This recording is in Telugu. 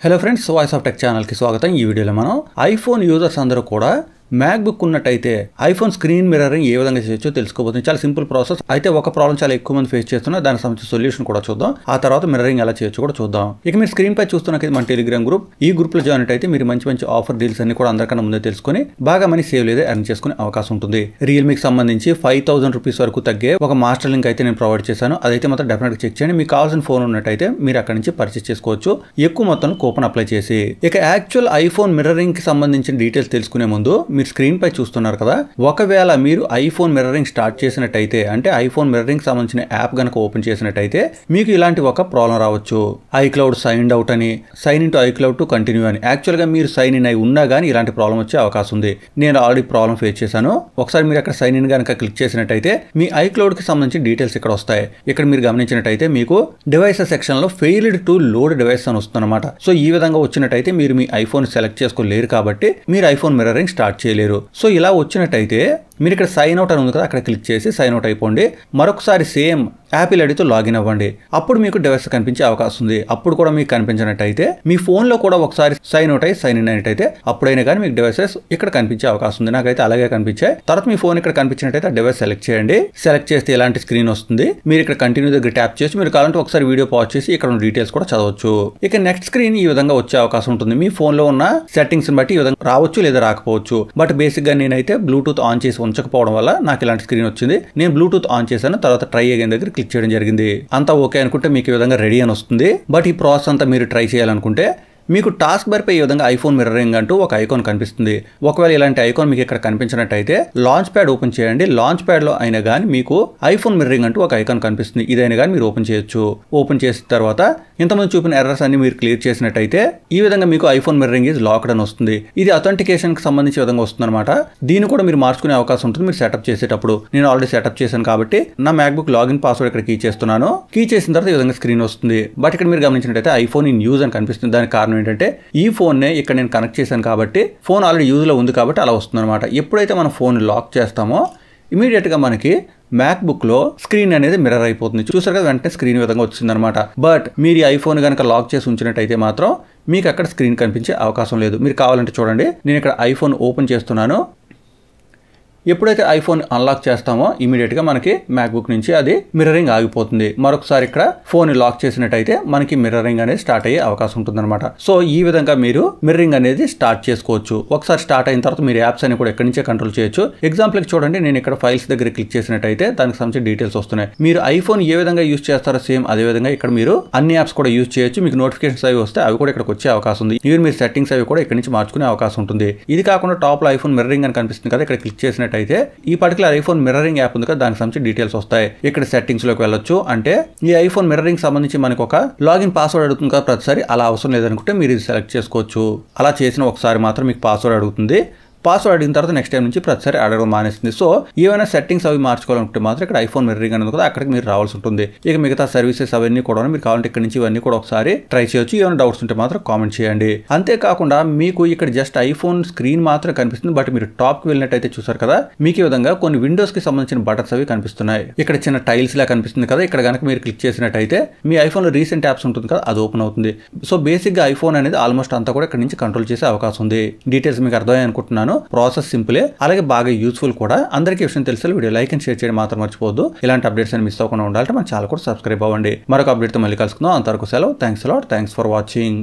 Hello friends, voice of tech ఛానల్కి స్వాగతం. ఈ వీడియోలో మనం ఐఫోన్ యూజర్స్ అందరూ కూడా మ్యాక్బుక్ ఉన్నట్టయితే ఐఫోన్ స్క్రీన్ మిర్రరింగ్ ఏ విధంగా చేయొచ్చో తెలుసుకోబోతుంది. చాలా సింపుల్ ప్రాసెస్. అయితే ఒక ప్రాబ్లం చాలా ఎక్కువ మంది ఫేస్ చేస్తున్నారు. దానికి సంబంధించిన సొల్యూషన్ కూడా చూద్దాం. ఆ తర్వాత మిర్రరింగ్ ఎలా చేయొచ్చో కూడా చూద్దాం. ఇక మీరు స్క్రీన్ పై చూస్తున్నది మన టెలిగ్రామ్ గ్రూప్. ఈ గ్రూప్ లో జాయిన్ అయితే మీరు మంచి మంచి ఆఫర్ డీల్స్ అన్ని కూడా అందరికన్నా ముందే తెలుసుకొని బాగా మనీ సేవ్ లేదా ఎర్న్ చేసుకునే అవకాశం ఉంటుంది. రియల్మీకి సంబంధించి 5000 రూపీస్ వరకు తగ్గే ఒక మాస్టర్ లింక్ అయితే నేను ప్రొవైడ్ చేశాను. అదైతే మాత్రం డెఫినెట్ గా చెక్ చేయండి. మీకు కావాల్సిన ఫోన్ ఉన్నట్టయితే మీరు అక్కడ నుంచి పర్చేస్ చేసుకోవచ్చు, ఎక్కువ మొత్తంలో కూపన్ అప్లై చేసి. ఇక యాక్చువల్ ఐఫోన్ మిర్రరింగ్ కి సంబంధించిన డీటెయిల్స్ తెలుసుకునే ముందు మీరు స్క్రీన్ పై చూస్తున్నారు కదా, ఒకవేళ మీరు ఐఫోన్ మిర్రరింగ్ స్టార్ట్ చేసినట్టయితే, అంటే ఐఫోన్ మిర్రరింగ్ సంబంధించిన యాప్ గనక ఓపెన్ చేసినట్టయితే మీకు ఇలాంటి ఒక ప్రాబ్లం రావచ్చు. ఐక్లౌడ్ సైన్ అవుట్ అని, sign in to iCloud to continue అని. యాక్చువల్ గా మీరు సైన్ ఇన్ అయి ఉన్నా గానీ ఇలాంటి ప్రాబ్లం వచ్చే అవకాశం ఉంది. నేను ఆల్రెడీ ప్రాబ్లం ఫేస్ చేశాను. ఒకసారి మీరు అక్కడ సైన్ ఇన్ గనక క్లిక్ చేసినట్టయితే మీ ఐక్లౌడ్ కి సంబంధించిన డీటెయిల్స్ ఇక్కడ వస్తాయి. ఇక్కడ మీరు గమనించినట్టయితే మీకు డివైసెస్ సెక్షన్ లో ఫెయిల్డ్ టు లోడ్ డివైస్ అని వస్తుందన్నమాట. సో ఈ విధంగా వచ్చినట్టయితే మీరు మీ ఐఫోన్ సెలెక్ట్ చేసుకోలేరు, కాబట్టి మీరు ఐఫోన్ మిర్రరింగ్ స్టార్ట్ చేయలేరు. సో ఇలా వచ్చినట్టయితే మీరు ఇక్కడ సైన్ అవుట్ అని ఉంది కదా, అక్కడ క్లిక్ చేసి సైన్ అవుట్ అయిపోండి. మరొకసారి సేమ్ యాపిల్ ఐడితో లాగిన్ అవ్వండి. అప్పుడు మీకు డివైస్ కనిపించే అవకాశం ఉంది. అప్పుడు కూడా మీకు కనిపించినట్టయితే మీ ఫోన్ లో కూడా ఒకసారి సైన్ అవుట్ అయ్యి సైన్ ఇన్ అయినట్టయితే అప్పుడైనా కానీ మీకు డివైసెస్ ఇక్కడ కనిపించే అవకాశం ఉంది. నాకైతే అలాగే కనిపించాయి. తర్వాత మీ ఫోన్ ఇక్కడ కనిపించినట్టయితే ఆ డివైస్ సెలెక్ట్ చేయండి. సెలెక్ట్ చేస్తే ఇలాంటి స్క్రీన్ వస్తుంది. మీరు ఇక్కడ కంటిన్యూ దగ్గర ట్యాప్ చేసి మీరు కావాలంటే ఒకసారి వీడియో పాజ్ చేసి ఇక్కడ ఉన్న డీటెయిల్స్ కూడా చదవచ్చు. ఇక నెక్స్ట్ స్క్రీన్ ఈ విధంగా వచ్చే అవకాశం ఉంటుంది. మీ ఫోన్ లో ఉన్న సెట్టింగ్స్ బట్టి ఈ విధంగా రావచ్చు లేదా రాకపోవచ్చు. బట్ బేసిక్ గా నేనైతే బ్లూటూత్ ఆన్ చేసి ఉంచకపోవడం వల్ల నాకు ఇలాంటి స్క్రీన్ వచ్చింది. నేను బ్లూటూత్ ఆన్ చేశాను, తర్వాత ట్రై అగైన్ దగ్గర క్లిక్ చేయడం జరిగింది. అంతా ఓకే అనుకుంటే మీకు ఈ విధంగా రెడీ అని వస్తుంది. బట్ ఈ ప్రాసెస్ అంతా మీరు ట్రై చేయాలనుకుంటే మీకు టాస్క్ బార్ పై ఈ విధంగా ఐఫోన్ మిర్రరింగ్ అంటూ ఒక ఐకాన్ కనిపిస్తుంది. ఒకవేళ ఇలాంటి ఐకాన్ మీకు ఇక్కడ కనిపించినట్టయితే లాంచ్ ప్యాడ్ ఓపెన్ చేయండి. లాంచ్ ప్యాడ్ లో అయినా కానీ మీకు ఐఫోన్ మిర్రరింగ్ అంటూ ఒక ఐకాన్ కనిపిస్తుంది. ఇదైనా కానీ మీరు ఓపెన్ చేయొచ్చు. ఓపెన్ చేసిన తర్వాత ఇంతకుముందు చూపిన ఎర్రర్స్ అన్ని మీరు క్లియర్ చేసినట్టయితే ఈ విధంగా మీకు ఐఫోన్ మిర్రరింగ్ ఈజ్ లాక్డ్ అని వస్తుంది. ఇది అథెంటికేషన్ కి సంబంధించి విధంగా వస్తుంది అనమాట. దీన్ని కూడా మీరు మార్చుకునే అవకాశం ఉంటుంది మీరు సెటప్ చేసేటప్పుడు. నేను ఆల్రెడీ సెటప్ చేశాను కాబట్టి నా మ్యాక్బుక్ లాగిన్ పాస్వర్డ్ ఇక్కడ కీ చేస్తున్నాను. కీ చేసిన తర్వాత ఈ విధంగా స్క్రీన్ వస్తుంది. బట్ ఇక్కడ మీరు గమనించినట్టయితే ఐఫోన్ ఇన్ యూజ్ అని కనిపిస్తుంది. దానికి కారణం ఏంటంటే ఈ ఫోన్ నే ఇక్కడ నేను కనెక్ట్ చేశాను కాబట్టి ఫోన్ ఆల్రెడీ యూజ్ లో ఉంది కాబట్టి అలా వస్తుంది అనమాట. ఎప్పుడైతే మనం ఫోన్ లాక్ చేస్తామో ఇమీడియట్ గా మనకి మ్యాక్బుక్ లో స్క్రీన్ అనేది మిర్రర్ అయిపోతుంది. చూసారు కదా, వెంటనే స్క్రీన్ విధంగా వచ్చిందనమాట. బట్ మీరు ఈ ఐఫోన్ కనుక లాక్ చేసి ఉంచినట్టయితే మాత్రం మీకు అక్కడ స్క్రీన్ కనిపించే అవకాశం లేదు. మీరు కావాలంటే చూడండి, నేను ఇక్కడ ఐఫోన్ ఓపెన్ చేస్తున్నాను. ఎప్పుడైతే ఐఫోన్ అన్లాక్ చేస్తామో ఇమీడియట్ గా మనకి మ్యాక్బుక్ నుంచి అది మిర్రరింగ్ ఆగిపోతుంది. మరొకసారి ఇక్కడ ఫోన్ లాక్ చేసినట్టయితే మనకి మిర్రరింగ్ అనేది స్టార్ట్ అయ్యే అవకాశం ఉంటుంది అనమాట. సో ఈ విధంగా మీరు మిర్రరింగ్ అనేది స్టార్ట్ చేసుకోవచ్చు. ఒకసారి స్టార్ట్ అయిన తర్వాత మీరు యాప్స్ అని కూడా ఎక్కడి నుంచే కంట్రోల్ చేయొచ్చు. ఎగ్జాంపుల్ చూడండి, నేను ఇక్కడ ఫైల్స్ దగ్గర క్లిక్ చేసినట్టయితే దానికి సంబంధించిన డీటెయిల్స్ వస్తున్నాయి. మీరు ఐఫోన్ ఏ విధంగా యూజ్ చేస్తారో సేమ్ అదే విధంగా ఇక్కడ మీరు అన్ని యాప్స్ కూడా యూజ్ చేయొచ్చు. మీకు నోటిఫికేషన్స్ అవి వస్తే అవి కూడా ఇక్కడికి వచ్చే అవకాశం ఉంది. ఈవెన్ మీరు సెట్టింగ్స్ అవి కూడా ఇక్కడ నుంచి మార్చుకునే అవకాశం ఉంటుంది. ఇది కాకుండా టాప్ లో ఐఫోన్ మిర్రరింగ్ అని కనిపిస్తుంది కదా, ఇక్కడ క్లిక్ చేసినట్టయితే ఈ పర్టికులర్ ఐఫోన్ మిర్రరింగ్ యాప్ ఉంది కదా, దానికి సంబంధించి డీటెయిల్స్ వస్తాయి. ఇక్కడ సెట్టింగ్స్ లోకి వెళ్ళొచ్చు. అంటే ఈ ఐఫోన్ మిర్రరింగ్ సంబంధించి మనకు ఒక లాగిన్ పాస్వర్డ్ అడుగుతుంది కదా ప్రతిసారి, అలా అవసరం లేదనుకుంటే మీరు ఇది సెలెక్ట్ చేసుకోవచ్చు. అలా చేసిన ఒకసారి మాత్రం మీకు పాస్వర్డ్ అడుగుతుంది. పాస్వర్డ్ అడిగిన తర్వాత నెక్స్ట్ టైం నుంచి ప్రతిసారి అడగడం మానేస్తుంది. సో ఏమైనా సెట్టింగ్స్ అవి మార్చుకోవాలనుకుంటే మాత్రం ఇక్కడ ఐఫోన్ మిర్రరింగ్ అనేది కదా, అక్కడికి మీరు రావాల్సి ఉంటుంది. ఇక మిగతా సర్వీసెస్ అవన్నీ కూడా మీరు కావాలంటే ఇక్కడ నుంచి ఇవన్నీ కూడా ఒకసారి ట్రై చేయొచ్చు. ఏమైనా డౌట్స్ ఉంటే మాత్రం కామెంట్ చేయండి. అంతేకాకుండా మీకు ఇక్కడ జస్ట్ ఐఫోన్ స్క్రీన్ మాత్రం కనిపిస్తుంది. బట్ మీరు టాప్ కి వెళ్ళినట్టయితే చూసారు కదా, మీకు ఈ విధంగా కొన్ని విండోస్ కి సంబంధించిన బటన్స్ అవి కనిపిస్తున్నాయి. ఇక్కడ చిన్న టైల్స్ లా కనిపిస్తుంది కదా, ఇక్కడ కనుక మీరు క్లిక్ చేసినట్టయితే మీ ఐఫోన్ లో రీసెంట్ యాప్స్ ఉంటుంది కదా, అది ఓపెన్ అవుతుంది. సో బేసిక్ గా ఐఫోన్ అనేది ఆల్మోస్ట్ అంతా కూడా ఇక్కడ నుంచి కంట్రోల్ చేసే అవకాశం ఉంది. డీటెయిల్స్ మీకు అర్థమయ్యాయి అనుకుంటున్నాను. ప్రాసెస్ సింపుల్, అలాగే బాగా యూస్ఫుల్ కూడా. అందరికీ విషయం తెలిసే వీడియో లైక్ అండ్ షేర్ చేయడం మాత్రం మర్చిపోవద్దు. ఇలాంటి అప్డేట్స్ అని మిస్ అవ్వకుండా ఉండాలంటే మన ఛానల్ కూడా సబ్స్క్రైబ్ అవ్వండి. మరొక అప్డేట్ తో మళ్ళీ కలుసుకుందాం. అంతవరకు సెలవు. Thanks a lot. Thanks for watching.